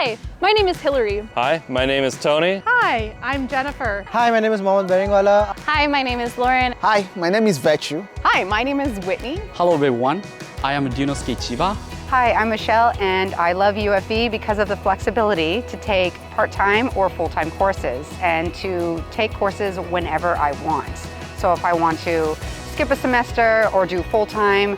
Hi, my name is Hillary. Hi, my name is Tony. Hi, I'm Jennifer. Hi, my name is Mohammed Beringwala. Hi, my name is Lauren. Hi, my name is Virtue. Hi, my name is Whitney. Hello everyone, I am Dinosuke Chiba. Hi, I'm Michelle, and I love UFV because of the flexibility to take part-time or full-time courses and to take courses whenever I want. So if I want to skip a semester or do full-time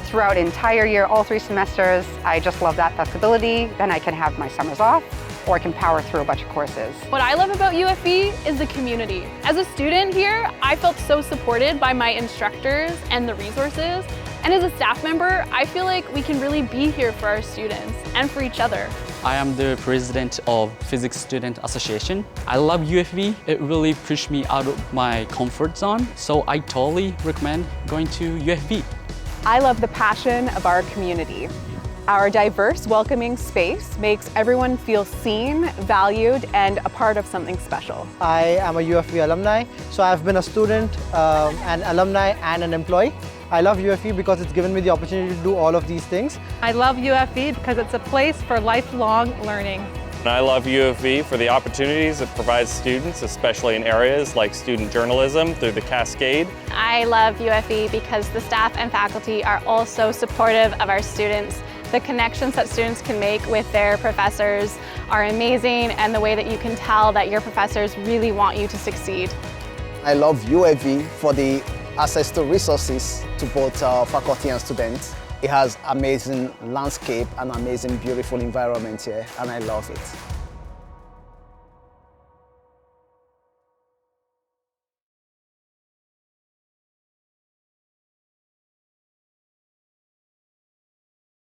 throughout an entire year, all 3 semesters, I just love that flexibility. Then I can have my summers off, or I can power through a bunch of courses. What I love about UFV is the community. As a student here, I felt so supported by my instructors and the resources. And as a staff member, I feel like we can really be here for our students and for each other. I am the president of Physics Student Association. I love UFV. It really pushed me out of my comfort zone, so I totally recommend going to UFV. I love the passion of our community. Our diverse, welcoming space makes everyone feel seen, valued, and a part of something special. I am a UFV alumni, so I've been a student, an alumni, and an employee. I love UFV because it's given me the opportunity to do all of these things. I love UFV because it's a place for lifelong learning. And I love UFV for the opportunities it provides students, especially in areas like student journalism through the Cascade. I love UFV because the staff and faculty are all so supportive of our students. The connections that students can make with their professors are amazing, and the way that you can tell that your professors really want you to succeed. I love UAV for the access to resources to both faculty and students. It has amazing landscape and amazing beautiful environment here, and I love it.